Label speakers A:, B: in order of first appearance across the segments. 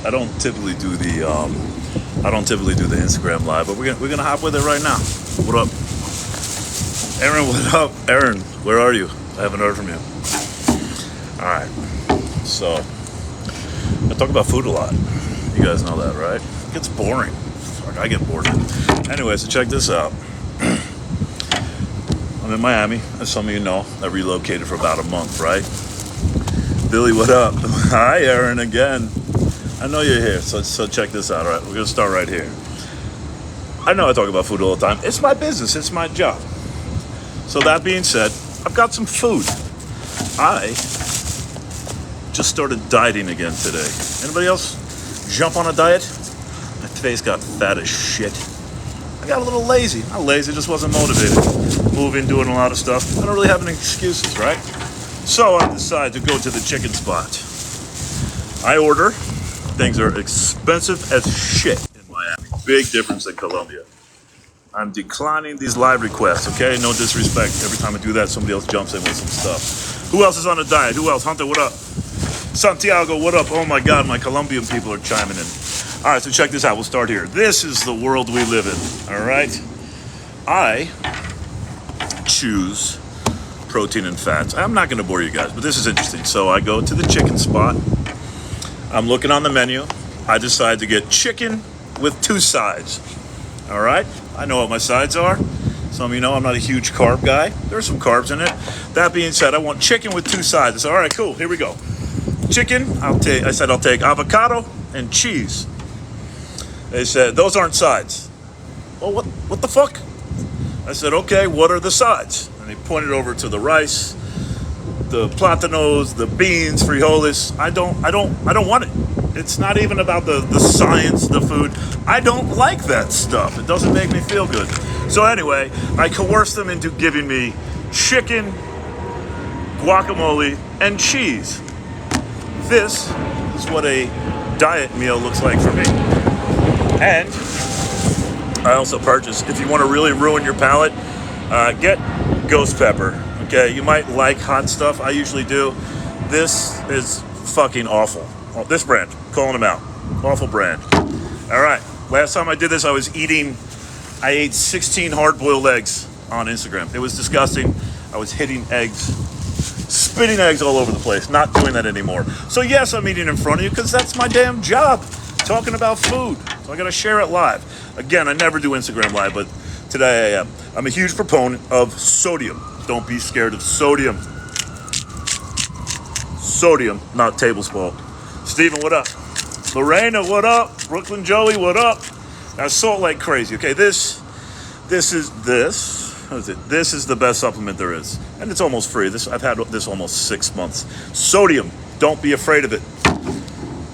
A: I don't typically do the Instagram live, but we're gonna hop with it right now. What up, Aaron? What up, Aaron? Where are you? I haven't heard from you. All right. So I talk about food a lot. You guys know that, right? It gets boring. Fuck, I get bored. Anyway, so check this out. I'm in Miami, as some of you know. I relocated for about a month, right? Billy, what up? Hi, Aaron, again. I know you're here, so check this out, all right? We're going to start right here. I know I talk about food all the time. It's my business. It's my job. So that being said, I've got some food. I just started dieting again today. Anybody else jump on a diet? My face got fat as shit. I got a little lazy. Not lazy, just wasn't motivated. Moving, doing a lot of stuff. I don't really have any excuses, right? So I decided to go to the chicken spot. I order. Things are expensive as shit in Miami. Big difference in Colombia. I'm declining these live requests, okay? No disrespect. Every time I do that, somebody else jumps in with some stuff. Who else is on a diet? Who else? Hunter, what up? Santiago, what up? Oh my God, my Colombian people are chiming in. All right, so check this out. We'll start here. This is the world we live in, all right? I choose protein and fats. I'm not going to bore you guys, but this is interesting. So I go to the chicken spot. I'm looking on the menu. I decide to get chicken with 2 sides, all right? I know what my sides are. Some of you know I'm not a huge carb guy. There's some carbs in it. That being said, I want chicken with 2 sides. I said, all right, cool, here we go. Chicken, I'll take avocado and cheese. They said, those aren't sides. Well, what the fuck? I said, okay, what are the sides? And they pointed over to the rice, the platanos, the beans, frijoles. I don't want it. It's not even about the science, the food. I don't like that stuff. It doesn't make me feel good. So anyway, I coerced them into giving me chicken, guacamole, and cheese. This is what a diet meal looks like for me. And I also purchased, if you want to really ruin your palate, get ghost pepper. Okay, you might like hot stuff. I usually do. This is fucking awful. Oh, this brand, calling them out. Awful brand. All right, last time I did this, I ate 16 hard-boiled eggs on Instagram. It was disgusting. I was hitting eggs, spitting eggs all over the place. Not doing that anymore. So yes, I'm eating in front of you because that's my damn job, talking about food. So I gotta share it live. Again, I never do Instagram live, but today I am. I'm a huge proponent of sodium. Don't be scared of sodium. Sodium, not table salt. Steven, what up? Lorena, what up? Brooklyn Joey, what up? Now, salt like crazy. Okay, this is the best supplement there is. And it's almost free. I've had this almost 6 months. Sodium, don't be afraid of it.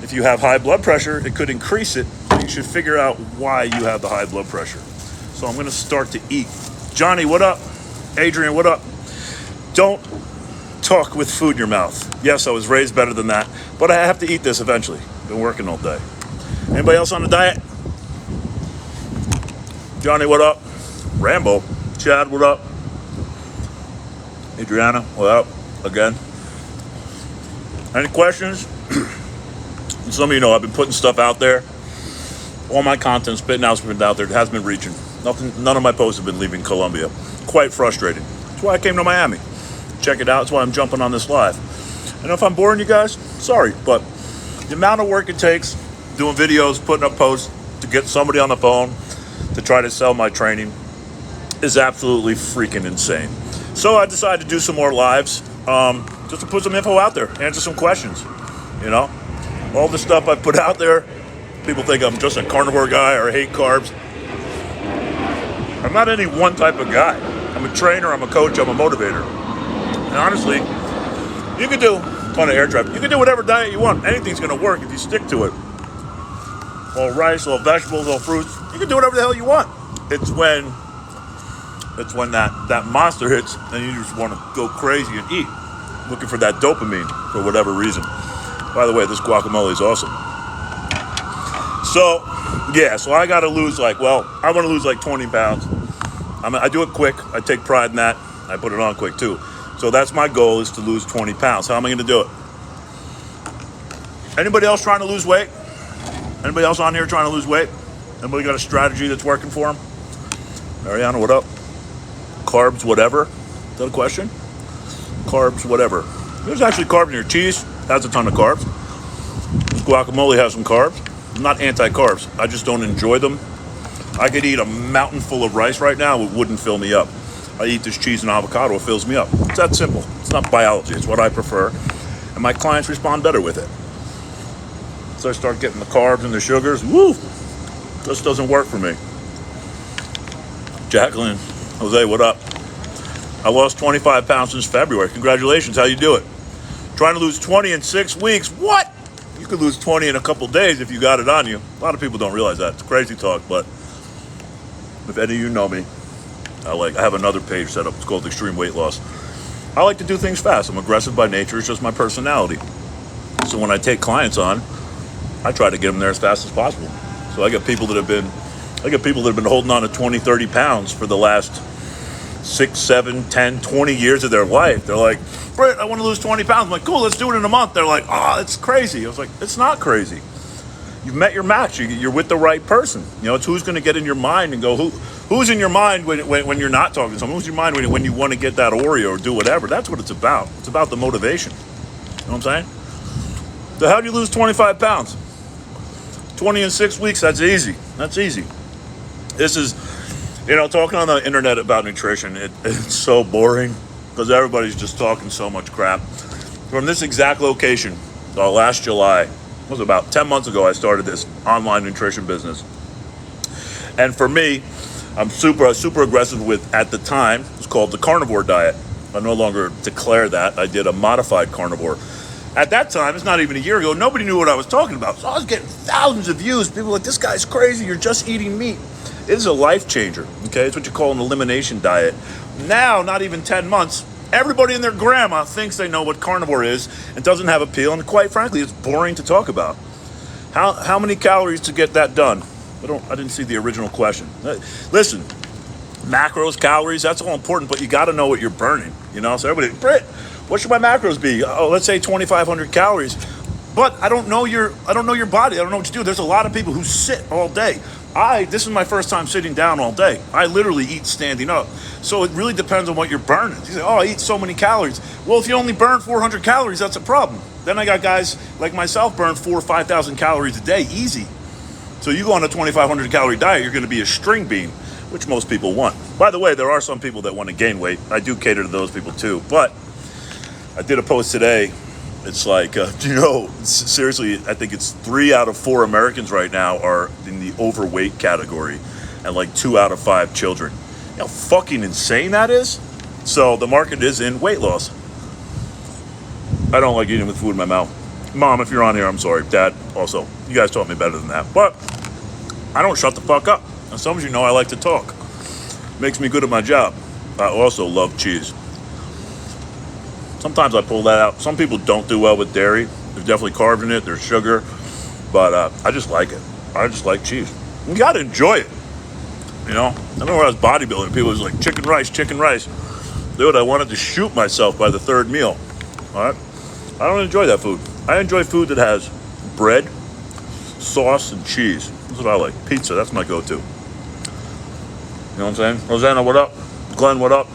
A: If you have high blood pressure, it could increase it. You should figure out why you have the high blood pressure. So I'm gonna start to eat. Johnny, what up? Adrian, what up? Don't talk with food in your mouth. Yes, I was raised better than that, but I have to eat this eventually. Been working all day. Anybody else on the diet? Johnny, what up? Rambo. Chad, what up? Adriana, what up? Again. Any questions? Some of you know I've been putting stuff out there. All my content's been out there. It has been reaching. None of my posts have been leaving Colombia. Quite frustrating. That's why I came to Miami. Check it out. That's why I'm jumping on this live. And if I'm boring you guys, sorry, but the amount of work it takes doing videos, putting up posts to get somebody on the phone to try to sell my training is absolutely freaking insane. So I decided to do some more lives, just to put some info out there, answer some questions. You know, all the stuff I put out there, people think I'm just a carnivore guy or hate carbs. I'm not any one type of guy. I'm a trainer, I'm a coach, I'm a motivator. And honestly, you can do a ton of air traffic. You can do whatever diet you want. Anything's going to work if you stick to it. All rice, all vegetables, all fruits. You can do whatever the hell you want. It's when that monster hits and you just want to go crazy and eat, looking for that dopamine for whatever reason. By the way, this guacamole is awesome. So, yeah, so I got to lose I want to lose like 20 pounds. I do it quick. I take pride in that. I put it on quick too. So that's my goal, is to lose 20 pounds. How am I going to do it? Anybody else trying to lose weight? Anybody else on here trying to lose weight? Anybody got a strategy that's working for them? Mariana, what up? Carbs, whatever. Is that a question? Carbs, whatever. There's actually carbs in your cheese. Has a ton of carbs. This guacamole has some carbs. I'm not anti-carbs. I just don't enjoy them. I could eat a mountain full of rice right now. It wouldn't fill me up. I eat this cheese and avocado. It fills me up. It's that simple. It's not biology. It's what I prefer. And my clients respond better with it. So I start getting the carbs and the sugars. Woo! This doesn't work for me. Jacqueline, Jose, what up? I lost 25 pounds since February. Congratulations. How you do it? Trying to lose 20 in 6 weeks. What? You could lose 20 in a couple days if you got it on you. A lot of people don't realize that. It's crazy talk, but if any of you know me, I have another page set up. It's called Extreme Weight Loss. I like to do things fast. I'm aggressive by nature. It's just my personality. So when I take clients on, I try to get them there as fast as possible. So I get people that have been holding on to 20, 30 pounds for the last 6, 7, 10, 20 years of their life. They're like, Britt, I want to lose 20 pounds. I'm like, cool, let's do it in a month. They're like, oh, it's crazy. I was like, it's not crazy. You've met your match. You're with the right person. You know, it's who's going to get in your mind and go, who's in your mind when you're not talking to someone? Who's in your mind when you want to get that Oreo or do whatever? That's what it's about. It's about the motivation. You know what I'm saying? So how do you lose 25 pounds? 20 in 6 weeks, that's easy. That's easy. This is, talking on the internet about nutrition, it's so boring because everybody's just talking so much crap. From this exact location, last July, it was about 10 months ago, I started this online nutrition business. And for me, I'm super aggressive with, at the time, it's called the carnivore diet. I no longer declare that. I did a modified carnivore. At that time, it's not even a year ago, nobody knew what I was talking about. So I was getting thousands of views. People were like, this guy's crazy, you're just eating meat. It is a life changer, okay? It's what you call an elimination diet. Now, not even 10 months, everybody and their grandma thinks they know what carnivore is and doesn't have appeal, and quite frankly, it's boring to talk about. How many calories to get that done? I didn't see the original question. Listen, macros, calories, that's all important, but you got to know what you're burning, So everybody, Britt, what should my macros be? Oh, let's say 2,500 calories. But I don't know your body. I don't know what you do. There's a lot of people who sit all day. This is my first time sitting down all day. I literally eat standing up. So it really depends on what you're burning. You say, oh, I eat so many calories. Well, if you only burn 400 calories, that's a problem. Then I got guys like myself burn 4,000 or 5,000 calories a day, easy. So you go on a 2,500 calorie diet, you're going to be a string bean, which most people want. By the way, there are some people that want to gain weight. I do cater to those people too. But I did a post today. It's like, seriously, I think it's 3 out of 4 Americans right now are in the overweight category, and like 2 out of 5 children. You know how fucking insane that is? So the market is in weight loss. I don't like eating with food in my mouth. Mom, if you're on here, I'm sorry. Dad, also. You guys taught me better than that. But I don't shut the fuck up. And some of you know I like to talk. Makes me good at my job. I also love cheese. Sometimes I pull that out. Some people don't do well with dairy. There's definitely carbs in it. There's sugar. But I just like it. I just like cheese. You got to enjoy it. I know when I was bodybuilding, people was like, chicken rice. Dude, I wanted to shoot myself by the third meal. All right? I don't enjoy that food. I enjoy food that has bread, sauce, and cheese. That's what I like. Pizza, that's my go-to. You know what I'm saying? Rosanna, what up? Glenn, what up?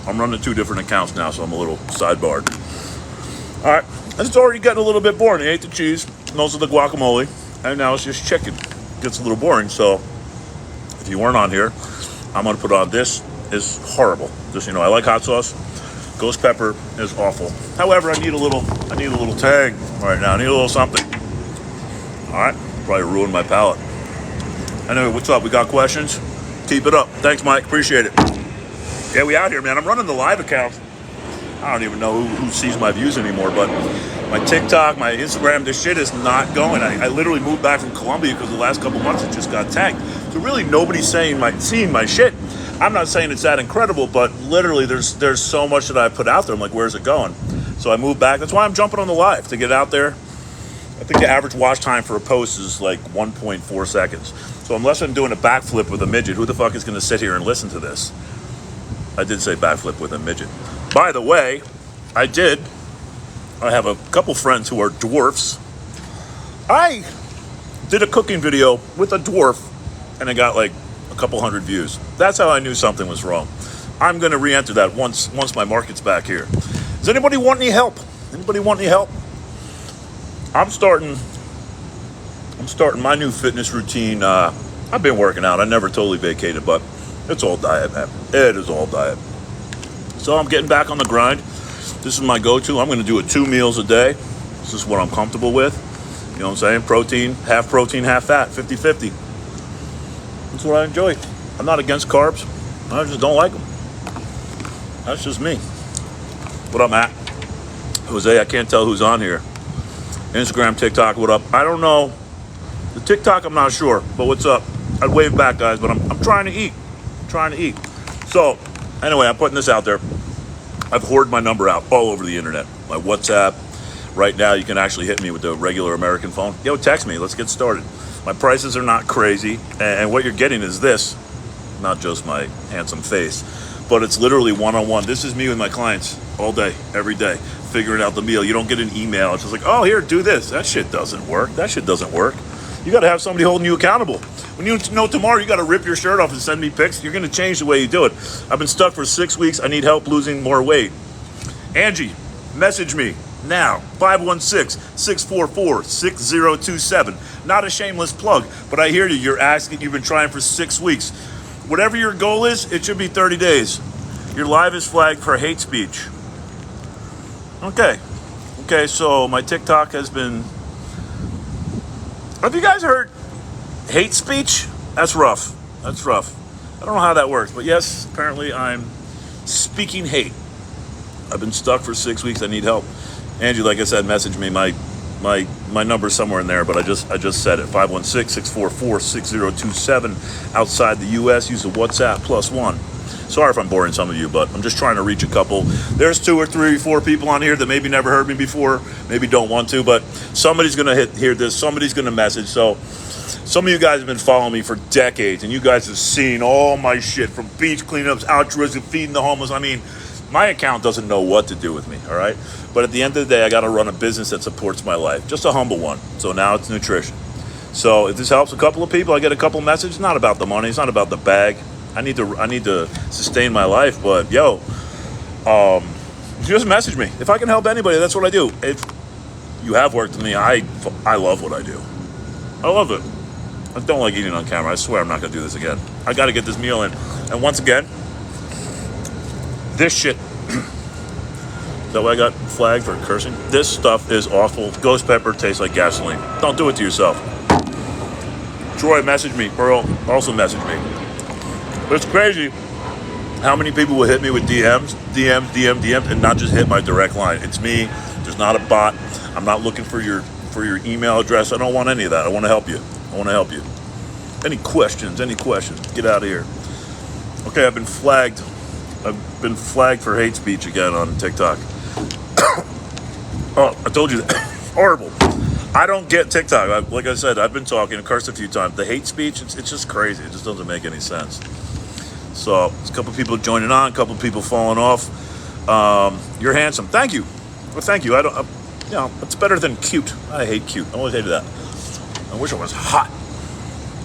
A: I'm running 2 different accounts now, so I'm a little sidebarred. All right, it's already getting a little bit boring. I ate the cheese, most of the guacamole, and now it's just chicken. It gets a little boring, so if you weren't on here, I'm gonna put on this. Is horrible. Just I like hot sauce. Ghost pepper is awful. However, I need a little tang right now. I need a little something. All right, probably ruined my palate. Anyway, what's up? We got questions? Keep it up. Thanks, Mike. Appreciate it. Yeah, we out here, man. I'm running the live account. I don't even know who sees my views anymore, but my TikTok, my Instagram, this shit is not going. I literally moved back from Colombia because the last couple months it just got tanked. So really nobody's seeing my shit. I'm not saying it's that incredible, but literally there's so much that I put out there. I'm like, where's it going? So I moved back. That's why I'm jumping on the live, to get out there. I think the average watch time for a post is like 1.4 seconds. So unless I'm doing a backflip with a midget, who the fuck is going to sit here and listen to this? I did say backflip with a midget. By the way, I have a couple friends who are dwarfs. Did a cooking video with a dwarf, and it got like a couple hundred views. That's how I knew something was wrong. I'm going to re-enter that once my market's back here. Does anybody want any help? Anybody want any help? I'm starting my new fitness routine. I've been working out. I never totally vacated, but it's all diet, man. It is all diet. So I'm getting back on the grind. This is my go-to. I'm going to do it 2 meals a day. This is what I'm comfortable with. You know what I'm saying? Protein, half fat, 50-50. That's what I enjoy. I'm not against carbs. I just don't like them. That's just me. What up, Matt? Jose, I can't tell who's on here. Instagram, TikTok, what up? I don't know. The TikTok, I'm not sure, but what's up? I'd wave back, guys, but I'm trying to eat. So, anyway, I'm putting this out there. I've hoarded my number out all over the internet. My WhatsApp. Right now, you can actually hit me with the regular American phone. Yo, text me. Let's get started. My prices are not crazy, and what you're getting is this. Not just my handsome face, but it's literally one-on-one. This is me with my clients all day, every day, figuring out the meal. You don't get an email. It's just like, oh, here, do this. That shit doesn't work. You got to have somebody holding you accountable. When you know tomorrow you got to rip your shirt off and send me pics, you're going to change the way you do it. I've been stuck for 6 weeks. I need help losing more weight. Angie, message me now. 516-644-6027. Not a shameless plug, but I hear you. You're asking. You've been trying for 6 weeks. Whatever your goal is, it should be 30 days. Your live is flagged for hate speech. Okay, so my TikTok has been... Have you guys heard hate speech? That's rough. I don't know how that works, but yes, apparently I'm speaking hate. I've been stuck for 6 weeks. I need help. Angie, like I said, message me. My number's somewhere in there, but I just said it. 516-644-6027. Outside the U.S., use the WhatsApp +1. Sorry if I'm boring some of you, but I'm just trying to reach a couple. There's 2 or 3 or 4 people on here that maybe never heard me before, maybe don't want to, but somebody's going to hear this. Somebody's going to message. So some of you guys have been following me for decades, and you guys have seen all my shit from beach cleanups, altruism, feeding the homeless. I mean, my account doesn't know what to do with me, all right? But at the end of the day, I got to run a business that supports my life, just a humble one. So now it's nutrition. So if this helps a couple of people, I get a couple of messages. It's not about the money. It's not about the bag. I need to sustain my life, but just message me. If I can help anybody, that's what I do. If you have worked with me, I love what I do. I love it. I don't like eating on camera. I swear I'm not going to do this again. I got to get this meal in. And once again, this shit, that way I got flagged for cursing. This stuff is awful. Ghost pepper tastes like gasoline. Don't do it to yourself. Troy, message me. Pearl, also message me. But it's crazy how many people will hit me with DMs, and not just hit my direct line. It's me. There's not a bot. I'm not looking for your email address. I don't want any of that. I want to help you. Any questions? Get out of here. Okay, I've been flagged for hate speech again on TikTok. Oh, I told you that. Horrible. I don't get TikTok. Like I said, I've been talking and cursed a few times. The hate speech, it's just crazy. It just doesn't make any sense. So, there's a couple people joining on, a couple people falling off. You're handsome. Thank you. Well, thank you. It's better than cute. I hate cute. I always hated that. I wish I was hot,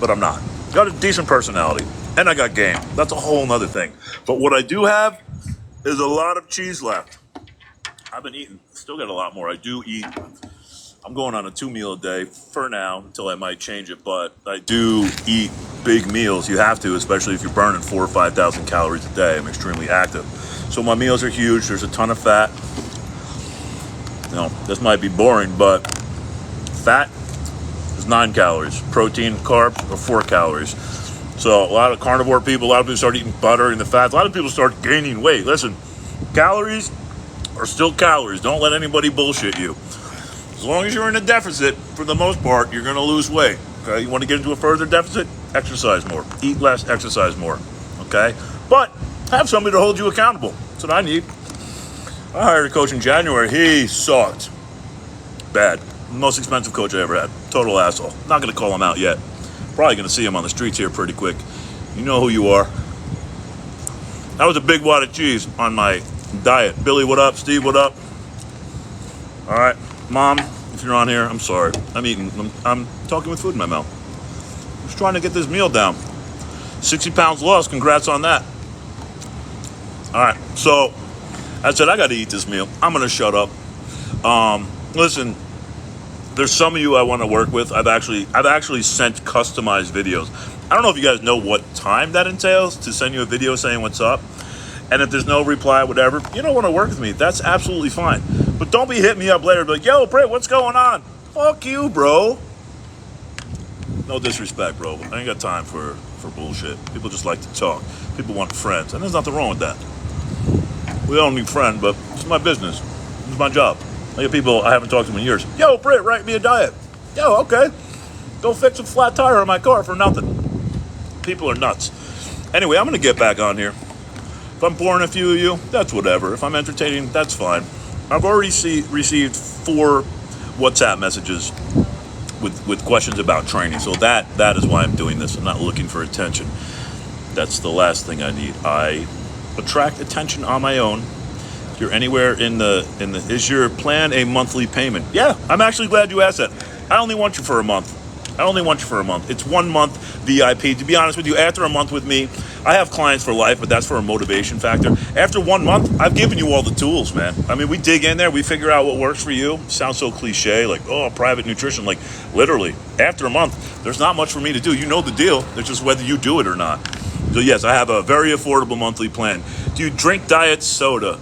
A: but I'm not. Got a decent personality, and I got game. That's a whole nother thing. But what I do have is a lot of cheese left. I've been eating. Still got a lot more. I do eat. I'm going on a 2 meal a day for now until I might change it, but I do eat big meals. You have to, especially if you're burning 4,000 or 5,000 calories a day. I'm extremely active. So my meals are huge. There's a ton of fat. This might be boring, but fat is 9 calories. Protein, carbs are 4 calories. So a lot of carnivore people, a lot of people start eating butter and the fats. A lot of people start gaining weight. Listen, calories are still calories. Don't let anybody bullshit you. As long as you're in a deficit, for the most part, you're going to lose weight. Okay, you want to get into a further deficit? Exercise more. Eat less, exercise more. Okay? But have somebody to hold you accountable. That's what I need. I hired a coach in January. He sucked. Bad. Most expensive coach I ever had. Total asshole. Not going to call him out yet. Probably going to see him on the streets here pretty quick. You know who you are. That was a big wad of cheese on my diet. Billy, what up? Steve, what up? All right. Mom, if you're on here. I'm sorry. I'm eating. I'm talking with food in my mouth. Just trying to get this meal down. 60 pounds lost. Congrats on that. All right. So I said I got to eat this meal. I'm going to shut up. Listen, there's some of you I want to work with. I've actually sent customized videos. I don't know if you guys know what time that entails to send you a video saying what's up. And if there's no reply, whatever, you don't want to work with me. That's absolutely fine. But don't be hitting me up later and be like, yo, Britt, what's going on? Fuck you, bro. No disrespect, bro. I ain't got time for bullshit. People just like to talk. People want friends. And there's nothing wrong with that. We don't need friends, but it's my business. It's my job. I get people I haven't talked to in years. Yo, Britt, write me a diet. Yo, okay. Go fix a flat tire on my car for nothing. People are nuts. Anyway, I'm going to get back on here. If I'm boring a few of you, that's whatever. If I'm entertaining, that's fine. I've already received 4 WhatsApp messages with questions about training. So that is why I'm doing this. I'm not looking for attention. That's the last thing I need. I attract attention on my own. If you're anywhere in the is your plan a monthly payment? Yeah, I'm actually glad you asked that. I only want you for a month. It's 1 month VIP. To be honest with you, after a month with me, I have clients for life, but that's for a motivation factor. After 1 month, I've given you all the tools, man. I mean, we dig in there, we figure out what works for you. Sounds so cliche, like, oh, private nutrition. Like, literally, after a month, there's not much for me to do. You know the deal. It's just whether you do it or not. So yes, I have a very affordable monthly plan. Do you drink diet soda?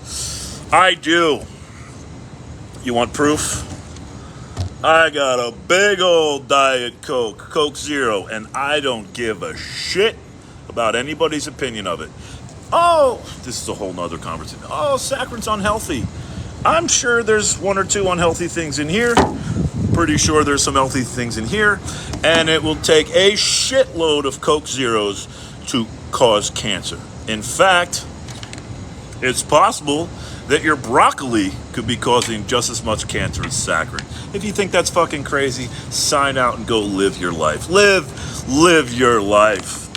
A: I do. You want proof? I got a big old Diet Coke Zero, and I don't give a shit about anybody's opinion of it. Oh, this is a whole nother conversation. Oh, saccharin's unhealthy. I'm sure there's 1 or 2 unhealthy things in here. Pretty sure there's some healthy things in here. And it will take a shitload of Coke Zeros to cause cancer. In fact, it's possible that your broccoli could be causing just as much cancer as saccharin. If you think that's fucking crazy, sign out and go live your life. Live your life.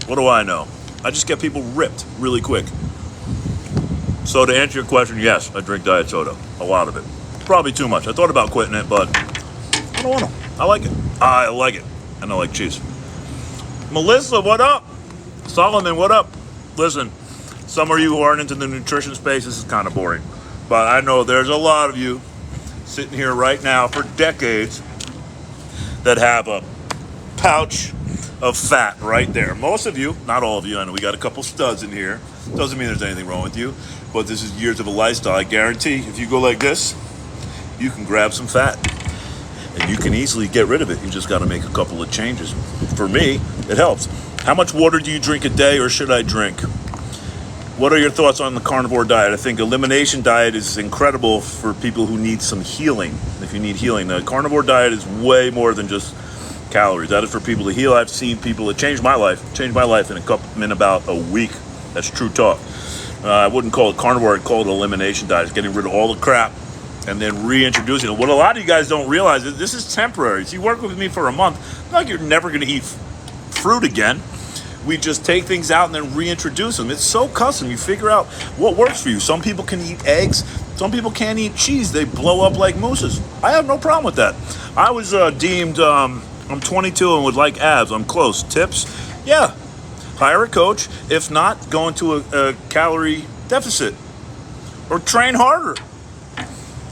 A: What do I know? I just get people ripped really quick. So to answer your question, yes, I drink diet soda. A lot of it. Probably too much. I thought about quitting it, but I don't want to. I like it. And I like cheese. Melissa, what up? Solomon, what up? Listen, some of you who aren't into the nutrition space, this is kind of boring. But I know there's a lot of you sitting here right now for decades that have a pouch of fat right there. Most of you, not all of you, I know we got a couple studs in here. Doesn't mean there's anything wrong with you, but this is years of a lifestyle. I guarantee if you go like this, you can grab some fat. And you can easily get rid of it. You just got to make a couple of changes. For me, it helps. How much water do you drink a day, or should I drink? What are your thoughts on the carnivore diet? I think elimination diet is incredible for people who need some healing. If you need healing, the carnivore diet is way more than just calories. That is for people to heal. I've seen people that changed my life in about a week. That's true talk. I wouldn't call it carnivore. I'd call it elimination diet. It's getting rid of all the crap and then reintroducing it. What a lot of you guys don't realize is this is temporary. So you work with me for a month, it's not like you're never going to eat fruit again. We just take things out and then reintroduce them. It's so custom. You figure out what works for you. Some people can eat eggs. Some people can't eat cheese. They blow up like mooses. I have no problem with that. I was deemed, I'm 22 and would like abs. I'm close. Tips? Yeah. Hire a coach. If not, go into a calorie deficit. Or train harder.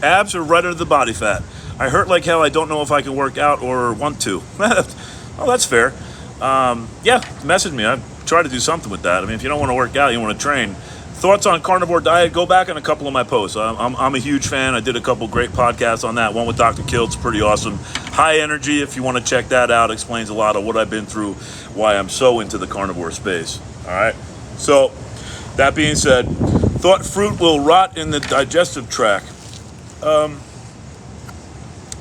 A: Abs are right under the body fat. I hurt like hell. I don't know if I can work out or want to. Well, that's fair. Yeah, message me. I try to do something with that. I mean, if you don't want to work out, you want to train. Thoughts on carnivore diet? Go back on a couple of my posts. I'm a huge fan. I did a couple great podcasts on that. One with Dr. Kilt's pretty awesome. High Energy, if you want to check that out, explains a lot of what I've been through, why I'm so into the carnivore space. All right. So, that being said, thought fruit will rot in the digestive tract. I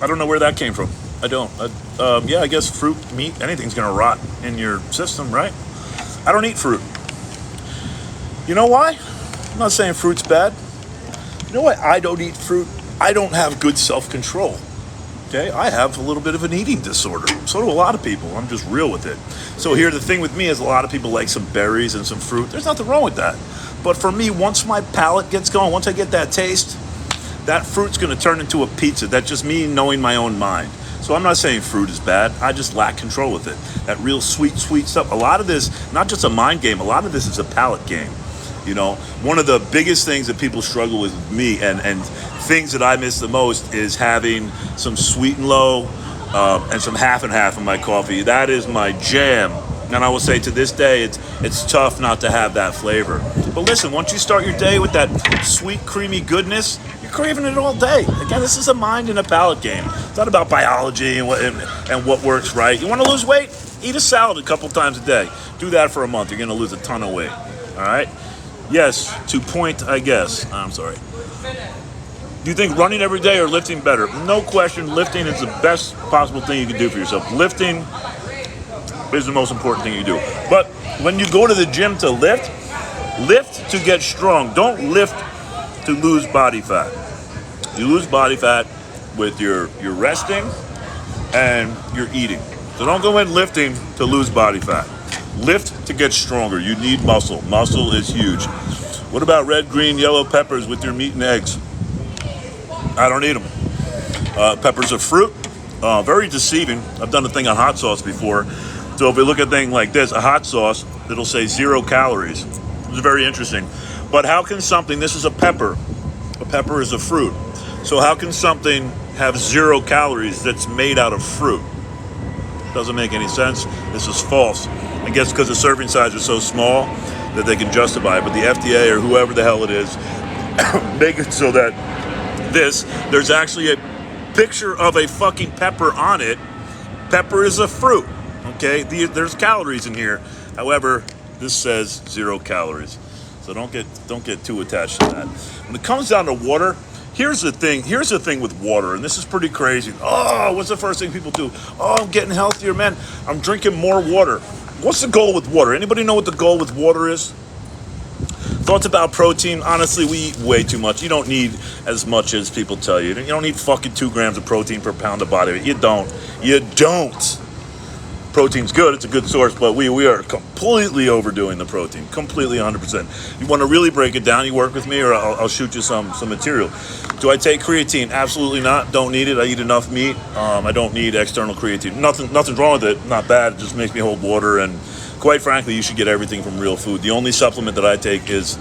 A: don't know where that came from. I don't. Yeah, I guess fruit, meat, anything's going to rot in your system, right? I don't eat fruit. You know why? I'm not saying fruit's bad. You know why I don't eat fruit? I don't have good self-control. Okay? I have a little bit of an eating disorder. So do a lot of people. I'm just real with it. So here, the thing with me is a lot of people like some berries and some fruit. There's nothing wrong with that. But for me, once my palate gets going, once I get that taste, that fruit's going to turn into a pizza. That's just me knowing my own mind. So I'm not saying fruit is bad. I just lack control with it. That real sweet stuff. A lot of this, not just a mind game, a lot of this is a palate game. You know, one of the biggest things that people struggle with me and things that I miss the most is having some sweet and low and some half and half in my coffee. That is my jam. And I will say to this day, it's tough not to have that flavor. But listen, once you start your day with that sweet, creamy goodness, you're craving it all day. Again, this is a mind and a palate game. It's not about biology and what works right. You want to lose weight? Eat a salad a couple times a day. Do that for a month. You're going to lose a ton of weight. All right? Yes, to point, I guess. I'm sorry. Do you think running every day or lifting better? No question, lifting is the best possible thing you can do for yourself. Lifting is the most important thing you do. But when you go to the gym to lift to get strong. Don't lift to lose body fat. You lose body fat with your resting and your eating. So don't go in lifting to lose body fat. Lift to get stronger. You need muscle. Muscle is huge. What about red, green, yellow peppers with your meat and eggs? I don't eat them. Peppers are fruit. Very deceiving. I've done a thing on hot sauce before. So if we look at a thing like this, a hot sauce, it'll say 0 calories. It's very interesting. But how can something, this is a pepper is a fruit. So how can something have 0 calories that's made out of fruit? Doesn't make any sense. This is false. I guess because the serving size are so small that they can justify it. But the FDA or whoever the hell it is, make it so that there's actually a picture of a fucking pepper on it. Pepper is a fruit. Okay, there's calories in here. However, this says 0 calories. So don't get too attached to that. When it comes down to water, here's the thing with water, and this is pretty crazy. Oh, what's the first thing people do? Oh, I'm getting healthier, man. I'm drinking more water. What's the goal with water? Anybody know what the goal with water is? Thoughts about protein? Honestly, we eat way too much. You don't need as much as people tell you. You don't need fucking 2 grams of protein per pound of body weight. You don't. Protein's good, it's a good source, but we are completely overdoing the protein, completely 100%. You want to really break it down, you work with me or I'll shoot you some material. Do I take creatine? Absolutely not, don't need it. I eat enough meat. I don't need external creatine. Nothing's wrong with it, not bad, it just makes me hold water, and quite frankly, you should get everything from real food. The only supplement that I take is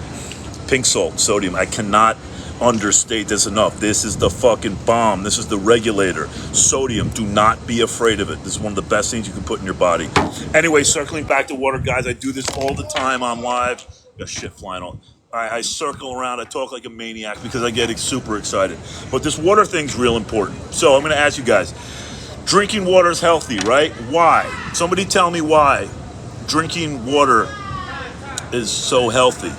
A: pink salt, sodium. I cannot understate this enough. This is the fucking bomb. This is the regulator. Sodium, do not be afraid of it. This is one of the best things you can put in your body. Anyway, circling back to water, guys, I do this all the time on live. Got shit flying on. I circle around, I talk like a maniac because I get super excited. But this water thing's real important. So I'm going to ask you guys, drinking water is healthy, right? Why? Somebody tell me why drinking water is so healthy.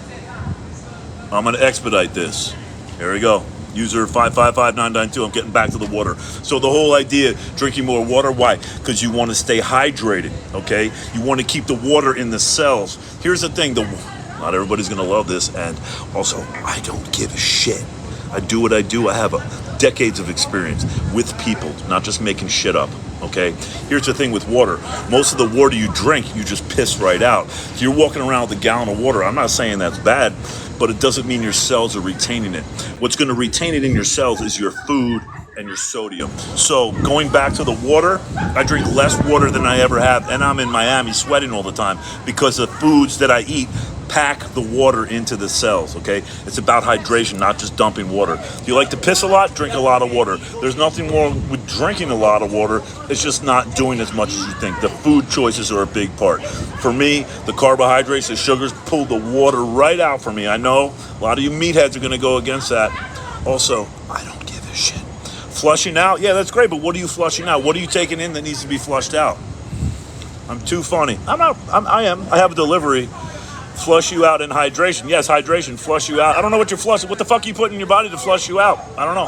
A: I'm going to expedite this. Here we go. User 555992. I'm getting back to the water. So the whole idea, drinking more water, why? Because you want to stay hydrated, okay? You want to keep the water in the cells. Here's the thing, not everybody's going to love this, and also, I don't give a shit. I do what I do. I have decades of experience with people, not just making shit up, okay? Here's the thing with water. Most of the water you drink, you just piss right out. So you're walking around with a gallon of water. I'm not saying that's bad, but it doesn't mean your cells are retaining it. What's going to retain it in your cells is your food and your sodium. So going back to the water, I drink less water than I ever have, and I'm in Miami sweating all the time because the foods that I eat pack the water into the cells, okay? It's about hydration, not just dumping water. If you like to piss a lot, drink a lot of water. There's nothing wrong with drinking a lot of water. It's just not doing as much as you think. The food choices are a big part. For me, the carbohydrates, the sugars pull the water right out for me. I know a lot of you meatheads are going to go against that. Also, I don't give a shit. Flushing out, yeah, that's great, but what are you flushing out? What are you taking in that needs to be flushed out? I'm too funny. I am. I have a delivery. Flush you out in hydration. Yes, hydration, flush you out. I don't know what you're flushing. What the fuck are you putting in your body to flush you out? I don't know.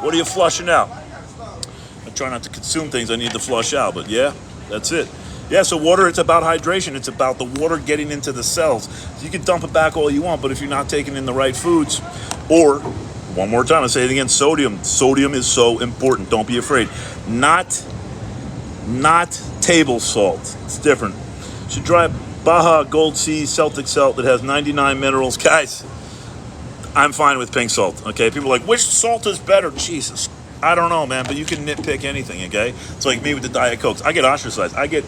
A: What are you flushing out? I try not to consume things I need to flush out, but yeah, that's it. Yeah, so water, it's about hydration. It's about the water getting into the cells. You can dump it back all you want, but if you're not taking in the right foods, or, one more time, I say it again, sodium. Sodium is so important. Don't be afraid. Not table salt. It's different. You should try Baja Gold Sea Celtic Salt that has 99 minerals. Guys, I'm fine with pink salt, okay? People are like, which salt is better? Jesus. I don't know, man, but you can nitpick anything, okay? It's like me with the Diet Cokes. I get ostracized. I get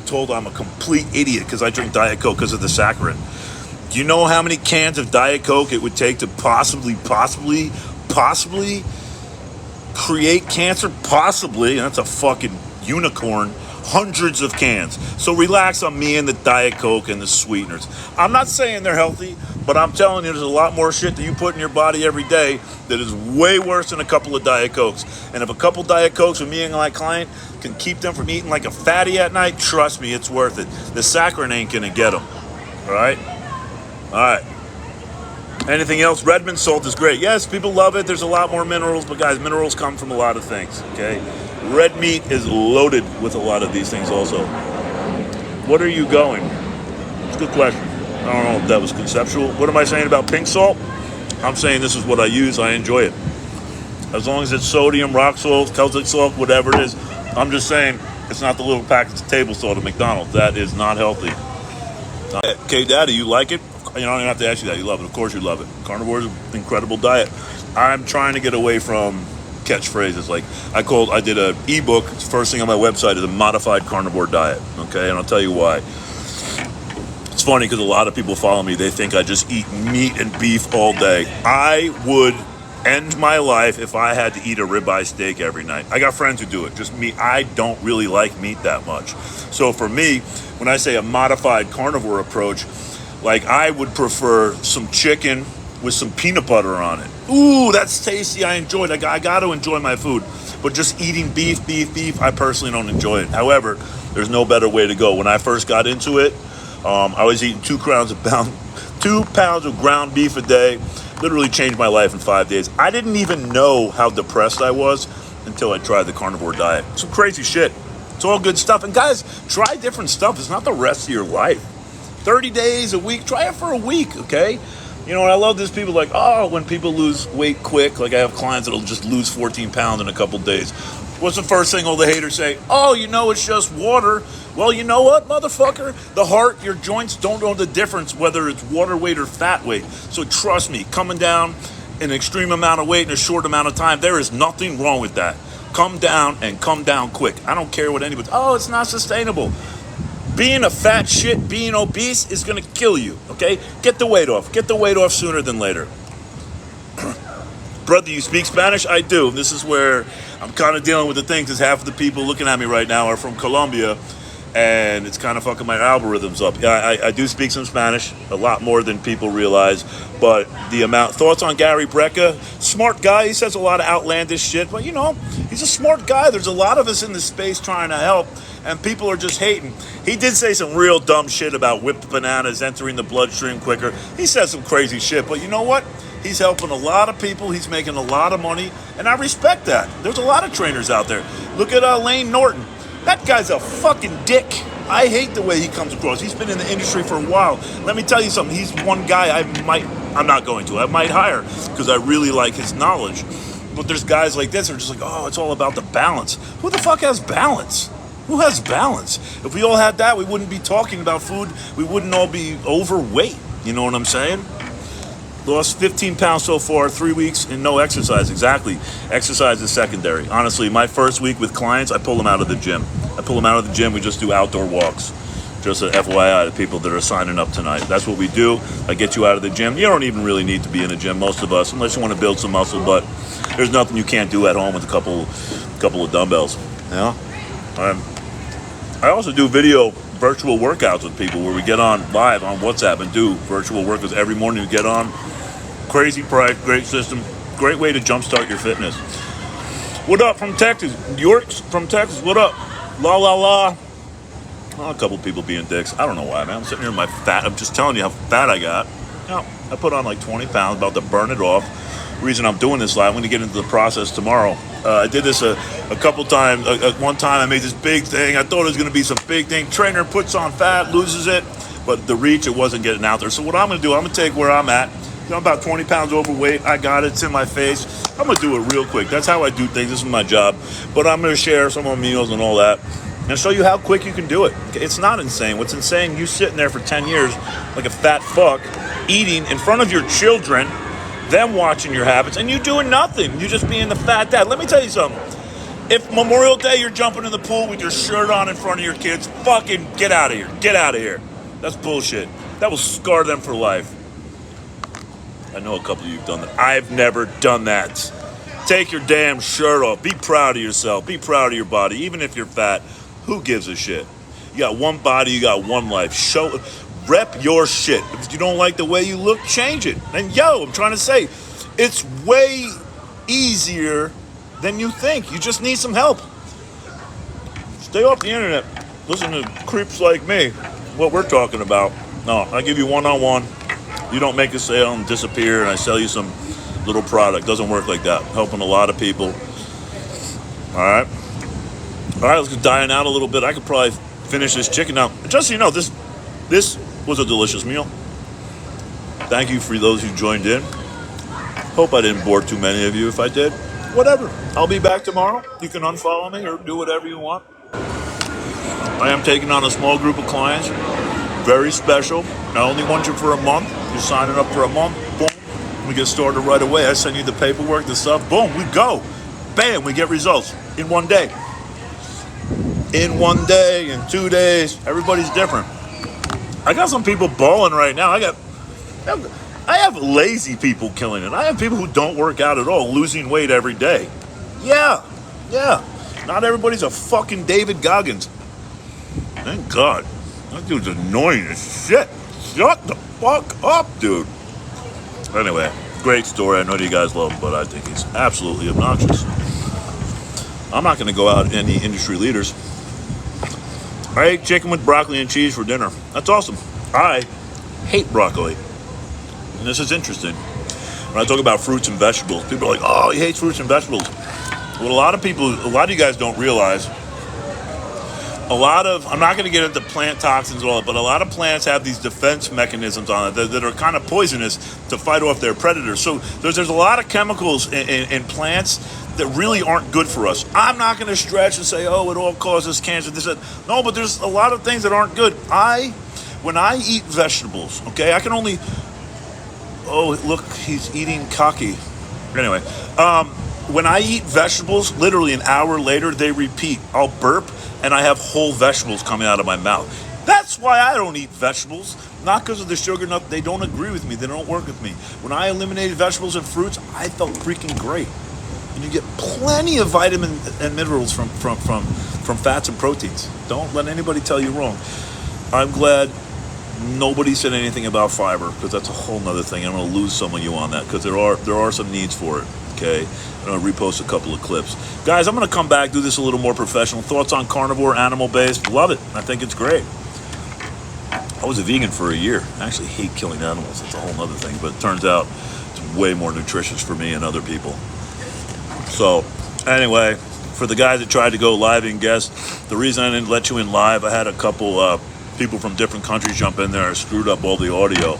A: told I'm a complete idiot because I drink Diet Coke because of the saccharin. Do you know how many cans of Diet Coke it would take to possibly create cancer? Possibly. And that's a fucking unicorn. Hundreds of cans. So relax on me and the Diet Coke and the sweeteners. I'm not saying they're healthy, but I'm telling you there's a lot more shit that you put in your body every day that is way worse than a couple of Diet Cokes. And if a couple Diet Cokes with me and my client can keep them from eating like a fatty at night, trust me, it's worth it. The saccharin ain't gonna get them. All right? All right. Anything else? Redmond salt is great. Yes, people love it. There's a lot more minerals, but guys, minerals come from a lot of things, okay? Red meat is loaded with a lot of these things also. What are you going? It's a good question. I don't know if that was conceptual. What am I saying about pink salt? I'm saying this is what I use. I enjoy it. As long as it's sodium, rock salt, Celtic salt, whatever it is. I'm just saying it's not the little packets of table salt at McDonald's. That is not healthy. Okay, Daddy, you like it? You don't even have to ask you that. You love it. Of course you love it. Carnivore is an incredible diet. I'm trying to get away from catchphrases. Like I did an ebook. First thing on my website is a modified carnivore diet. Okay, and I'll tell you why. It's funny because a lot of people follow me. They think I just eat meat and beef all day. I would end my life if I had to eat a ribeye steak every night. I got friends who do it. Just me. I don't really like meat that much. So for me, when I say a modified carnivore approach, like I would prefer some chicken with some peanut butter on it. Ooh, that's tasty. I enjoy it. I got to enjoy my food. But just eating beef, I personally don't enjoy it. However, there's no better way to go. When I first got into it, I was eating 2 pounds of ground beef a day. Literally changed my life in 5 days. I didn't even know how depressed I was until I tried the carnivore diet. Some crazy shit. It's all good stuff. And guys, try different stuff. It's not the rest of your life. 30 days, a week, try it for a week, okay? You know, and I love this, people like, oh, when people lose weight quick, like I have clients that'll just lose 14 pounds in a couple days. What's the first thing all the haters say? Oh, you know, it's just water. Well, you know what, motherfucker? The heart, your joints don't know the difference whether it's water weight or fat weight. So trust me, coming down an extreme amount of weight in a short amount of time, there is nothing wrong with that. Come down and come down quick. I don't care what anybody, oh, it's not sustainable. Being a fat shit, being obese is going to kill you, okay? Get the weight off. Get the weight off sooner than later. Brother, you speak Spanish? I do. This is where I'm kind of dealing with the thing because half of the people looking at me right now are from Colombia, and it's kind of fucking my algorithms up. Yeah, I do speak some Spanish, a lot more than people realize, but the amount... Thoughts on Gary Brecka? Smart guy. He says a lot of outlandish shit, but, you know, he's a smart guy. There's a lot of us in this space trying to help, and people are just hating. He did say some real dumb shit about whipped bananas entering the bloodstream quicker. He said some crazy shit, but you know what? He's helping a lot of people. He's making a lot of money, and I respect that. There's a lot of trainers out there. Look at Lane Norton. That guy's a fucking dick. I hate the way he comes across. He's been in the industry for a while. Let me tell you something. He's one guy I might hire because I really like his knowledge. But there's guys like this who are just like, oh, it's all about the balance. Who the fuck has balance? Who has balance? If we all had that, we wouldn't be talking about food. We wouldn't all be overweight. You know what I'm saying? Lost 15 pounds so far, 3 weeks and no exercise. Exactly. Exercise is secondary. Honestly, my first week with clients, I pull them out of the gym. We just do outdoor walks. Just an FYI to people that are signing up tonight. That's what we do. I get you out of the gym. You don't even really need to be in the gym, most of us, unless you want to build some muscle, but there's nothing you can't do at home with a couple of dumbbells. You know? I also do virtual workouts with people where we get on live on WhatsApp and do virtual workouts every morning. We get on. Crazy price, great system, great way to jumpstart your fitness. What up from Texas? York's from Texas, what up? La la la. Well, a couple people being dicks. I don't know why, man. I'm sitting here in my fat. I'm just telling you how fat I got. You know, I put on like 20 pounds, about to burn it off. The reason I'm doing this live, I'm going to get into the process tomorrow. I did this a couple times. One time I made this big thing. I thought it was going to be some big thing. Trainer puts on fat, loses it, but the reach, it wasn't getting out there. So what I'm going to do, I'm going to take where I'm at. I'm about 20 pounds overweight. I got it. It's in my face. I'm going to do it real quick. That's how I do things. This is my job. But I'm going to share some of my meals and all that and show you how quick you can do it. It's not insane. What's insane, you sitting there for 10 years like a fat fuck, eating in front of your children, them watching your habits, and you doing nothing. You just being the fat dad. Let me tell you something. If Memorial Day you're jumping in the pool with your shirt on in front of your kids, fucking get out of here. Get out of here. That's bullshit. That will scar them for life. I know a couple of you have done that. I've never done that. Take your damn shirt off. Be proud of yourself. Be proud of your body. Even if you're fat, who gives a shit? You got one body, you got one life. Rep your shit. If you don't like the way you look, change it. And I'm trying to say, it's way easier than you think. You just need some help. Stay off the internet. Listen to creeps like me. What we're talking about. No, I give you one-on-one. You don't make a sale and disappear, and I sell you some little product. Doesn't work like that. Helping a lot of people. All right, let's get dying out a little bit. I could probably finish this chicken now. Just so you know, this was a delicious meal. Thank you for those who joined in. Hope I didn't bore too many of you. If I did, whatever. I'll be back tomorrow. You can unfollow me or do whatever you want. I am taking on a small group of clients. Very special. I only want you for a month. You're signing up for a month. Boom. We get started right away. I send you the paperwork, the stuff. Boom. We go. Bam. We get results in one day. In 1 day, in 2 days. Everybody's different. I got some people balling right now. I have lazy people killing it. I have people who don't work out at all, losing weight every day. Yeah. Not everybody's a fucking David Goggins. Thank God. That dude's annoying as shit. Shut the fuck up, dude. Anyway, great story. I know you guys love him, but I think he's absolutely obnoxious. I'm not going to go out any industry leaders. I ate chicken with broccoli and cheese for dinner. That's awesome. I hate broccoli. And this is interesting. When I talk about fruits and vegetables, people are like, oh, he hates fruits and vegetables. What a lot of you guys don't realize, I'm not going to get into plant toxins and all that, but a lot of plants have these defense mechanisms on it that are kind of poisonous to fight off their predators. So there's a lot of chemicals in plants that really aren't good for us. I'm not going to stretch and say, oh, it all causes cancer. No, but there's a lot of things that aren't good. When I eat vegetables, okay, I can only... Oh, look, he's eating cocky. Anyway, when I eat vegetables, literally an hour later, they repeat. I'll burp, and I have whole vegetables coming out of my mouth. That's why I don't eat vegetables. Not because of the sugar, they don't agree with me. They don't work with me. When I eliminated vegetables and fruits, I felt freaking great. And you get plenty of vitamins and minerals from fats and proteins. Don't let anybody tell you wrong. I'm glad nobody said anything about fiber, because that's a whole nother thing. I'm going to lose some of you on that, because there are some needs for it. Okay, I'm going to repost a couple of clips. Guys, I'm going to come back, do this a little more professional. Thoughts on carnivore, animal-based? Love it. I think it's great. I was a vegan for a year. I actually hate killing animals. It's a whole other thing, but it turns out it's way more nutritious for me and other people. So, anyway, for the guys that tried to go live and guest, the reason I didn't let you in live, I had a couple people from different countries jump in there. I screwed up all the audio.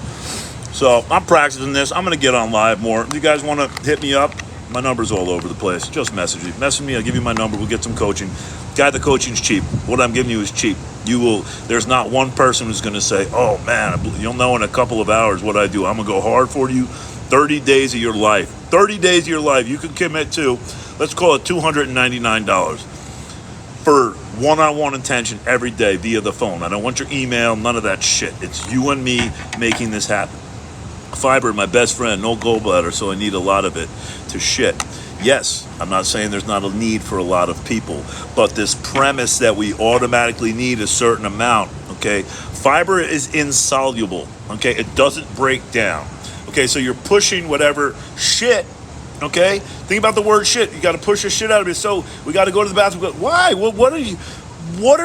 A: So I'm practicing this. I'm going to get on live more. If you guys want to hit me up, my number's all over the place. Just message me. Message me. I'll give you my number. We'll get some coaching. Guy, the coaching's cheap. What I'm giving you is cheap. There's not one person who's going to say, oh, man, you'll know in a couple of hours what I do. I'm going to go hard for you. 30 days of your life. 30 days of your life you can commit to, let's call it $299 for one-on-one attention every day via the phone. I don't want your email, none of that shit. It's you and me making this happen. Fiber, my best friend, no gallbladder, so I need a lot of it to shit. Yes, I'm not saying there's not a need for a lot of people, but this premise that we automatically need a certain amount, okay? Fiber is insoluble, okay? It doesn't break down. Okay, so you're pushing whatever shit, okay? Think about the word shit. You got to push the shit out of it. So we got to go to the bathroom. Why? What are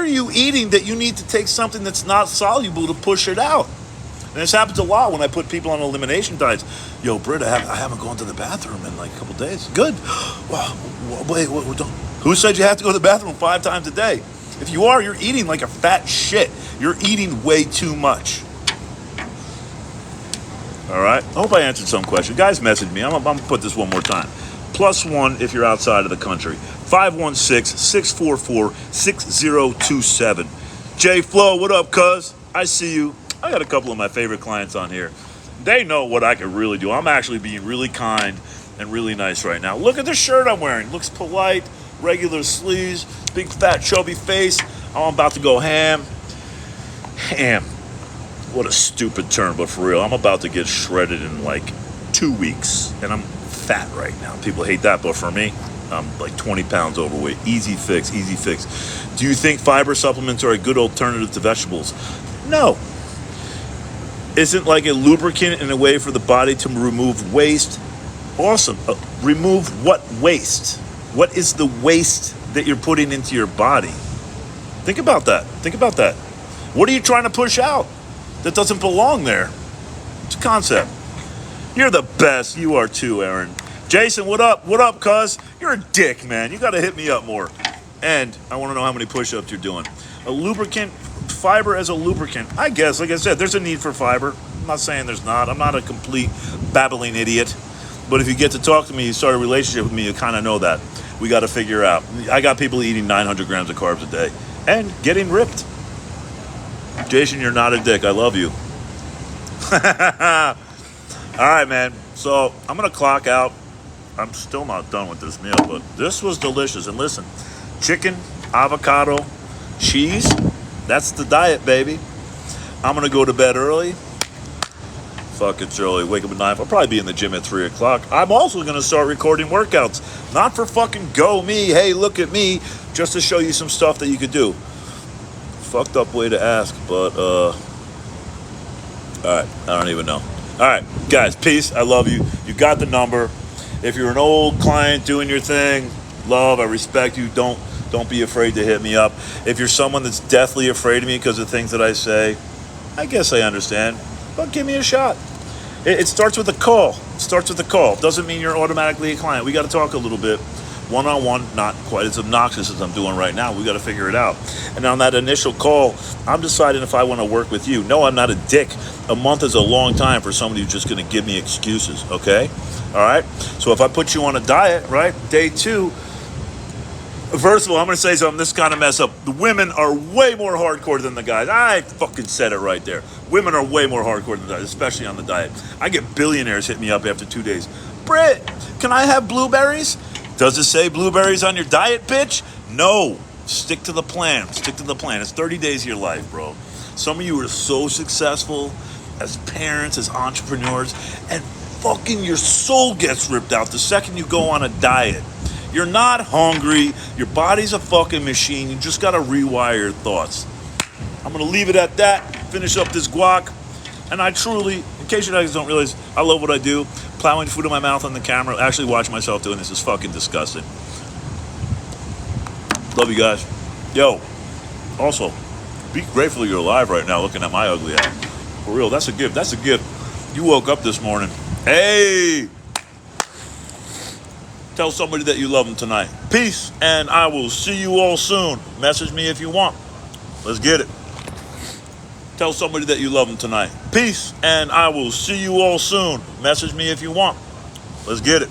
A: you eating that you need to take something that's not soluble to push it out? And this happens a lot when I put people on elimination diets. Yo, Britt, I haven't gone to the bathroom in like a couple days. Good. Well, wait, who said you have to go to the bathroom 5 times a day? If you are, you're eating like a fat shit. You're eating way too much. All right. I hope I answered some question. Guys, message me. I'm going to put this one more time. +1 if you're outside of the country. 516-644-6027. J Flow, what up, cuz? I see you. I got a couple of my favorite clients on here. They know what I can really do. I'm actually being really kind and really nice right now. Look at the shirt I'm wearing. Looks polite, regular sleeves, big fat chubby face. I'm about to go ham. Ham. What a stupid term, but for real, I'm about to get shredded in like 2 weeks. And I'm fat right now. People hate that, but for me, I'm like 20 pounds overweight. Easy fix, easy fix. Do you think fiber supplements are a good alternative to vegetables? No. Isn't like a lubricant in a way for the body to remove waste? Awesome. Remove what waste? What is the waste that you're putting into your body? Think about that. Think about that. What are you trying to push out that doesn't belong there? It's a concept. You're the best. You are too, Aaron. Jason, what up? What up, cuz? You're a dick, man. You got to hit me up more. And I want to know how many push-ups you're doing. A lubricant, fiber as a lubricant. I guess, like I said, there's a need for fiber. I'm not saying there's not. I'm not a complete babbling idiot. But if you get to talk to me, you start a relationship with me, you kind of know that. We got to figure out. I got people eating 900 grams of carbs a day and getting ripped. Jason, you're not a dick. I love you. All right, man. So I'm going to clock out. I'm still not done with this meal, but this was delicious. And listen, chicken, avocado, cheese, that's the diet, baby. I'm going to go to bed early. Fuck, it's early. Wake up at 9. I'll probably be in the gym at 3 o'clock. I'm also going to start recording workouts. Not for fucking go me, hey, look at me, just to show you some stuff that you could do. Fucked up way to ask, but, all right, I don't even know. All right, guys, peace. I love you. You got the number. If you're an old client doing your thing, love, I respect you. Don't be afraid to hit me up. If you're someone that's deathly afraid of me because of things that I say, I guess I understand. But give me a shot. It starts with a call. It starts with a call. Doesn't mean you're automatically a client. We got to talk a little bit. One-on-one, not quite as obnoxious as I'm doing right now. We got to figure it out. And on that initial call, I'm deciding if I want to work with you. No, I'm not a dick. A month is a long time for somebody who's just going to give me excuses, okay? All right? So if I put you on a diet, right, day 2, first of all, I'm going to say something. This kind of mess up. The women are way more hardcore than the guys. I fucking said it right there. Women are way more hardcore than the guys, especially on the diet. I get billionaires hit me up after 2 days. Britt, can I have blueberries? Does it say blueberries on your diet, bitch? No. Stick to the plan. Stick to the plan. It's 30 days of your life, bro. Some of you are so successful as parents, as entrepreneurs, and fucking your soul gets ripped out the second you go on a diet. You're not hungry. Your body's a fucking machine. You just got to rewire your thoughts. I'm going to leave it at that. Finish up this guac. And I truly, in case you guys don't realize, I love what I do. Plowing food in my mouth on the camera. Actually watch myself doing this is fucking disgusting. Love you guys. Yo, also, be grateful you're alive right now looking at my ugly ass. For real, that's a gift. That's a gift. You woke up this morning. Hey! Tell somebody that you love them tonight. Peace, and I will see you all soon. Message me if you want. Let's get it. Tell somebody that you love them tonight. Peace, and I will see you all soon. Message me if you want. Let's get it.